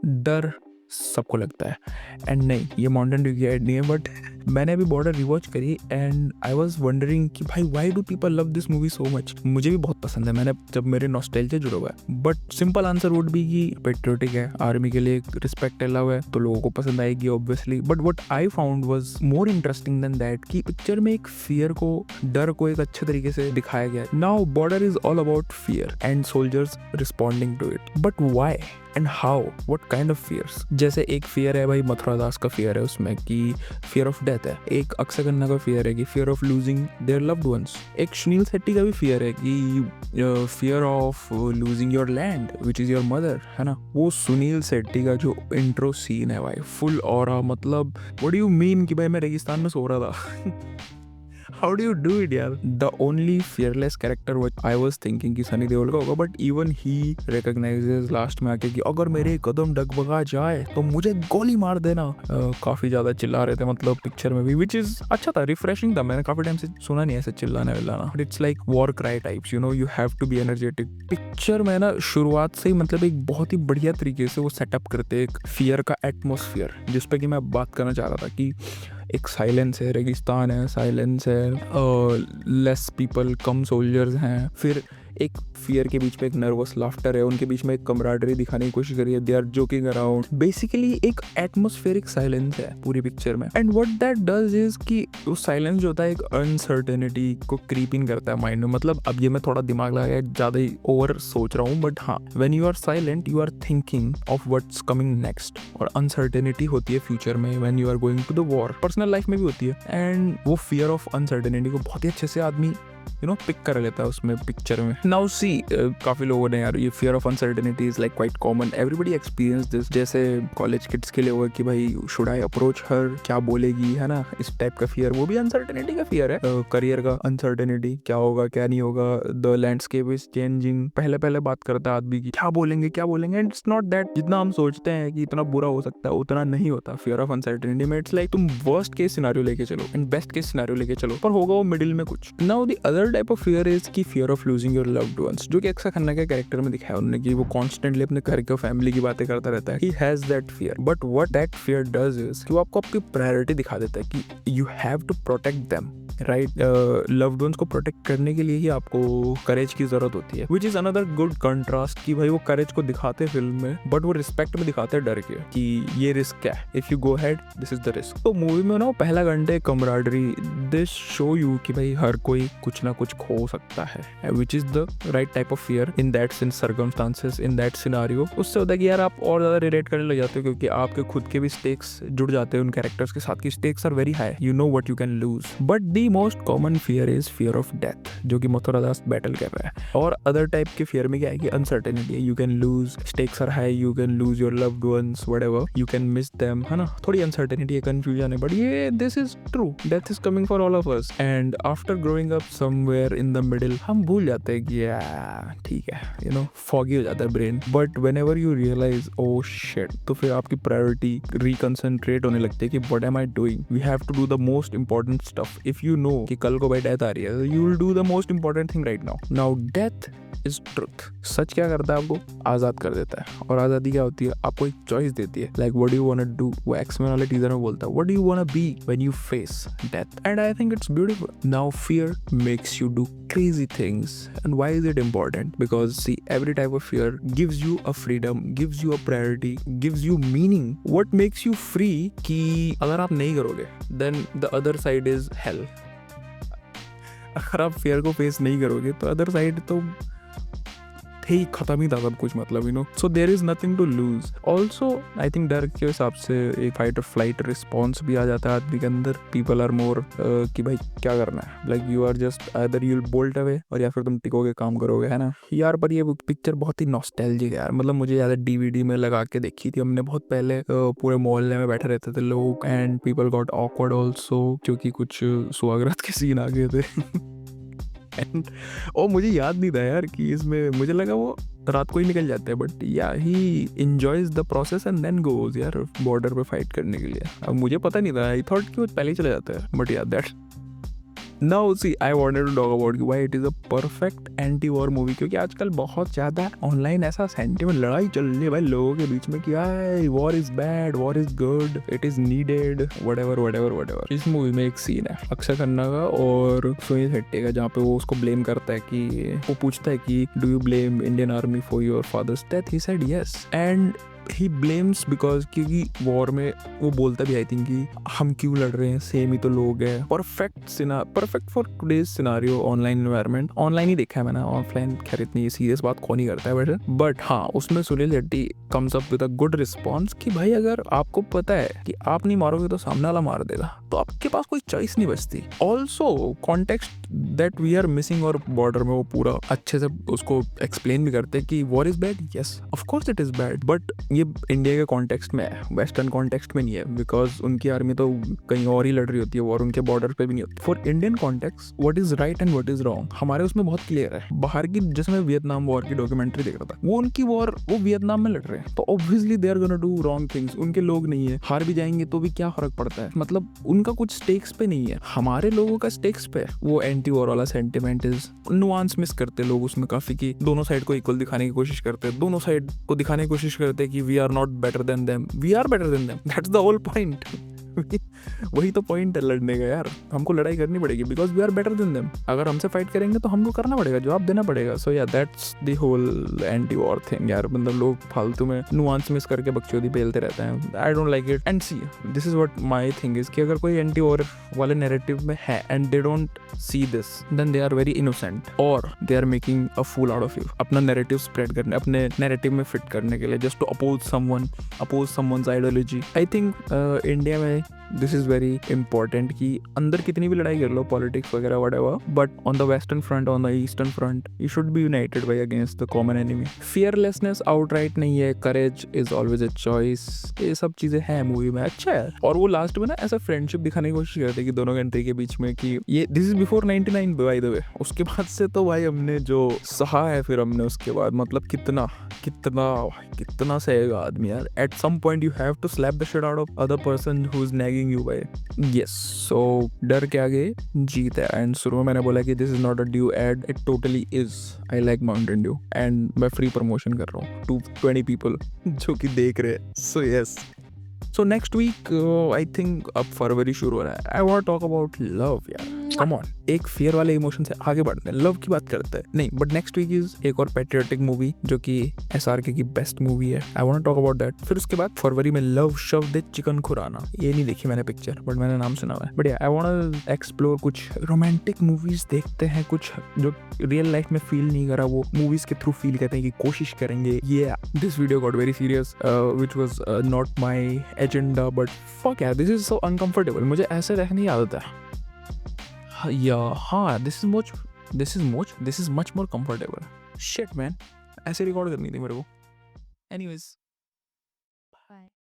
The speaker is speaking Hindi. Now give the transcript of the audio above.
डर सबको लगता है एंड नहीं, ये माउंटेन ड्यू की ऐड नहीं है, बट मैंने अभी बॉर्डर रिवॉच करी एंड आई वाज वंडरिंग कि भाई why do people love this movie so much. मुझे भी बहुत पसंद है, मैंने जब मेरे नॉस्टैल्जिया जुड़ा हुआ है, but simple answer would be कि पेट्रियोटिक है, आर्मी के लिए रिस्पेक्ट अलाउ है तो लोगों को पसंद आएगी obviously. But what I found was more interesting than that कि पिक्चर में एक फियर को, डर को एक अच्छे तरीके से दिखाया गया है। Now Border is all about fear and soldiers responding to it, but why and how, what kind of fears. जैसे एक फियर है भाई मथुरा दास का फियर है उसमें कि फियर ऑफ डेथ है, एक अक्षय खन्ना का फियर है कि fear of losing their loved ones, एक सुनील शेट्टी का भी फियर है कि fear of losing your land which is your mother, है ना। वो सुनील शेट्टी का जो इंट्रो सीन है भाई, फुल ऑरा, मतलब व्हाट डू यू मीन कि भाई मैं रेगिस्तान में सो रहा था। How do you do it यार? The only fearless character what I was thinking कि सनी देओल का होगा, but even he recognizes last में आके कि अगर मेरे कदम डगमगा जाए तो मुझे गोली मार देना। काफी ज्यादा चिल्ला रहे थे मतलब पिक्चर में भी, which is अच्छा था, रिफ्रेशिंग था। मैंने काफी टाइम से सुना नहीं ऐसे चिल्लाने विल्लाना, but it's like war cry types, you know, you have to be energetic। Picture में ना शुरुआत से ही मतलब एक बहुत ही बढ़िया तरीके से वो सेटअप करते एक फियर का एटमोसफियर, जिस पे कि मैं बात करना चाह रहा था कि एक साइलेंस है, रेगिस्तान है, साइलेंस है, लेस पीपल, कम सोल्जर्स हैं, फिर एक फियर के बीच में एक नर्वस लाफ्टर है, उनके बीच में एक कमराडरी दिखाने की कोशिश करी है, they are joking around, basically एक एटमॉस्फेरिक साइलेंस है पूरी पिक्चर में। And what that does is कि वो साइलेंस जो होता है एक अनसर्टेनिटी को क्रीप इन करता है माइंड में। मतलब अब ये मैं थोड़ा दिमाग लगा ज्यादा ही ओवर सोच रहा हूँ, बट हाँ, when you are silent you are thinking of what's coming next, और अनसर्टेनिटी होती है फ्यूचर में when you are going to the war, personal life में भी होती है। एंड वो फियर ऑफ अनसर्टेनिटी को बहुत ही अच्छे से आदमी पिक कर लेता है उसमें पिक्चर में। नाउ सी, काफी लोगों ने यार ये fear of uncertainty is like quite common, everybody experience this. जैसे कॉलेज किड्स के लिए होगा कि भाई शुड आई अप्रोच हर, क्या बोलेगी, है ना, इस टाइप का फियर। वो भी अनसर्टेनिटी का फियर है, करियर का अनसर्टेनिटी, क्या होगा क्या नहीं होगा, द लैंडस्केप इज चेंजिंग। पहले पहले बात करता है आदमी की क्या बोलेंगे क्या बोलेंगे, एंड इट्स नॉट दैट जितना हम सोचते हैं कि इतना बुरा हो सकता है उतना नहीं होता। फियर ऑफ अनसर्टेनिटी में इट्स लाइक तुम वर्स्ट केस सिनेरियो लेके चलो एंड बेस्ट केस सिनेरियो लेके चलो, पर होगा वो मिडिल में कुछ। Now the other type of fear is की fear of losing your loved ones, जो कि अक्षय खन्ना के कैरेक्टर में दिखाया उन्होंने कि वो कॉन्स्टेंटली अपने घर के फैमिली की बातें करता रहता है। He has that fear, but what that fear does is कि वो आपको आपकी प्रायोरिटी दिखा देता है कि you have to protect them, right. Loved ones को प्रोटेक्ट करने के लिए ही आपको करेज की जरूरत होती है, which is another good contrast कि भाई वो करेज को दिखाते हैं फिल्म में, बट वो रिस्पेक्ट में दिखाते हैं डर के कि ये रिस्क है, if you go head this is the risk. तो मूवी में ना पहला घंटे कमराडरी, दिस शो यू कि भाई हर कोई कुछ ना कुछ खो सकता है, which is the right type of fear in that circumstances, in that scenario. उससे होता है कि यार आप और ज्यादा रिलेट करने लग जाते हो, क्योंकि आपके खुद के भी स्टेक्स जुड़ जाते हैं उन कैरेक्टर्स के साथ की stakes are very high, you know what you can lose. But the most common fear is fear of death, जो कि मथुरा दास बैटल कर रहा है। और अदर टाइप के फियर में क्या है कि अनसर्टेनिटी है, you can lose, stakes are high, you can lose your loved ones, whatever, you can miss them, है ना, थोड़ी अनसर्टेनिटी है, कंफ्यूजन है, बट ये this is true, death is coming for all of us. And after growing up somewhere in the middle हम भूल जाते हैं कि ठीक है, यू नो, फॉगी हो जाता है brain, but whenever you realise oh shit, तो फिर आपकी प्रायोरिटी रिकंसंट्रेट होने लगती है कि what am I doing, we have to do the most important stuff. If you know कि कल को भाई डेथ आ रही है, you will do the most important thing right now. Now death is truth. सच क्या करता है, आपको आजाद कर देता है, और आजादी क्या होती है, आपको एक चॉइस देती है, like what do you want to do. वो एक्समैन वाले टीजर में बोलता है what do you want to be when you face death, and I think it's beautiful. Now fear makes you do crazy things, and why is it important? Because see, every type of fear gives you a freedom, gives you a priority, gives you meaning. What makes you free कि अगर आप नहीं करोगे then the other side is hell। अगर आप fear को face नहीं करोगे तो other side तो ही खत्म ही था सब कुछ, मतलब you know, so there is nothing to lose. Also I think डर के हिसाब से एक फाइट और फ्लाइट रिस्पॉन्स भी आ जाता है आदमी के अंदर। पीपल आर मोर कि भाई क्या करना है, like you are just either you will bolt away, और या फिर तुम टिकोगे काम करोगे, है ना यार। पर ये पिक्चर बहुत ही नॉस्टैल्जिक है यार, मतलब मुझे याद है डीवीडी में लगा के देखी थी हमने बहुत पहले, पूरे मोहल्ले में बैठे रहते थे लोग, and people got awkward also, क्योंकि कुछ सुहागरात के सीन आ गए थे। और मुझे याद नहीं था यार कि इसमें, मुझे लगा वो रात को ही निकल जाते हैं, but yeah he enjoys the process and then goes यार बॉर्डर पे फाइट करने के लिए। अब मुझे पता नहीं था, आई थॉट कि वो पहले ही चले जाते हैं, but yeah that now see I wanted to talk about why it is a perfect anti war movie, क्योंकि आजकल बहुत ज्यादा ऑनलाइन ऐसा सेंटिमेंट लड़ाई चल रही है भाई लोगों के बीच में कि war is bad, war is good, it is needed, whatever whatever whatever. इस मूवी में एक सीन है अक्षय खन्ना का और सुनील शेट्टी का जहाँ पे वो उसको ब्लेम करता है कि वो पूछता है कि do you blame Indian army for your father's death, he said yes and he blames because क्योंकि वॉर में वो बोलता भी आई थिंक कि हम क्यों लड़ रहे हैं, सेम ही तो लोग हैं। Perfect for today's scenario online environment. Online ही देखा है मैंने, ऑफलाइन खैर इतनी सीरियस बात कौन ही करता है वैसे, बट हाँ उसमें Sunil Shetty comes up with a good response कि भाई अगर आपको पता है कि आप नहीं मारोगे तो सामने वाला मार देगा तो आपके पास कोई चॉइस नहीं बचती। Also context that we are missing और बॉर्डर में वो पूरा अच्छे से उसको एक्सप्लेन भी करते हैं कि war is bad, yes of course it is bad, but ये इंडिया के कॉन्टेक्स्ट में है, वेस्टर्न कॉन्टेक्स्ट में नहीं है, बिकॉज उनकी आर्मी तो कहीं और ही लड़ रही होती है वॉर, उनके बॉर्डर पे भी नहीं होती। For Indian context what is right and what is wrong हमारे उसमें बहुत क्लियर है। बाहर की जैसे मैं वियतनाम वॉर की डॉक्यूमेंट्री देख रहा था, वो उनकी वॉर वो वियतनाम में लड़ रहे हैं तो obviously they are gonna do wrong things, उनके लोग नहीं है, हार भी जाएंगे तो भी क्या फर्क पड़ता है, मतलब उनका कुछ स्टेक्स पे नहीं है, हमारे लोगों का स्टेक्स पे। वो एंटी वॉर वाला सेंटिमेंट इज नुआंस मिस करते लोग उसमें काफी, कि दोनों साइड को इक्वल दिखाने की कोशिश करते हैं, दोनों साइड को दिखाने की कोशिश करते हैं कि we are not better than them, we are better than them, that's the whole point। वही तो पॉइंट है लड़ने का यार, हमको लड़ाई करनी पड़ेगी because we are better than them. अगर हमसे फाइट करेंगे तो हमको करना पड़ेगा, जवाब देना पड़ेगा। So yeah that's the whole anti war thing यार, मतलब लोग फालतू में नुआंस मिस करके बकचोदी पेलते रहते हैं, I don't like it. And see this is what my thing is कि अगर कोई एंटी वॉर वाले नैरेटिव में है and they don't see this then they are very innocent और they are making a fool out of you, अपना नैरेटिव स्प्रेड करने, अपने नैरेटिव में फिट करने के लिए, just to oppose someone's ideology. I think India में दिस इज वेरी इंपॉर्टेंट कि अंदर कितनी भी लड़ाई कर लो पॉलिटिक्स वगैरह whatever, but on the western front, on the eastern front you should be united by against the common enemy. Fearlessness outright नहीं है, courage is always a choice, ये सब चीजें हैं मूवी में, अच्छा है। और वो लास्ट में ना ऐसा फ्रेंडशिप दिखाने की कोशिश करते कि दोनों कंट्री के बीच में कि ये this is before 99 by the way. उसके बाद से तो भाई हमने जो सहा है फिर हमने उसके बाद, मतलब कितना कितना कितना सहेगा आदमी यार। At some point you have to slap the shit out of other person who is nagging you bye. Yes, so डर के आगे जीत है। एंड शुरू में मैंने बोला कि this is not a Dew ad, it totally is. I like Mountain Dew and मैं फ्री प्रमोशन कर रहा हूँ टू 20 पीपल जो कि देख रहे हैं। So yes, so next week I think अब फरवरी शुरू हो रहा है, I want talk about love यार, कम ऑन। एक फियर वाले इमोशन से आगे बढ़ते हैं, लव की बात करते हैं नहीं, बट नेक्स्ट वीक इज एक और पेट्रियोटिक मूवी जो कि SRK की बेस्ट मूवी है, I want talk about that. फिर उसके बाद फरवरी में लव शव दे चिकन खुराना, ये नहीं देखी मैंने पिक्चर बट मैंने नाम सुना हुआ है, बट आई वांट एक्सप्लोर कुछ रोमांटिक मूवीज देखते हैं, कुछ जो रियल लाइफ में फील नहीं करा वो मूवीज के थ्रू फील करते हैं कि कोशिश करेंगे। ये this video got very serious which was not my agenda, but fuck यार दिस इज सो अनकंफर्टेबल, मुझे ऐसे रहने की आदत है। हाँ this is much more comfortable. Shit man, ऐसे रिकॉर्ड करनी थी मेरे को। एनीवेज।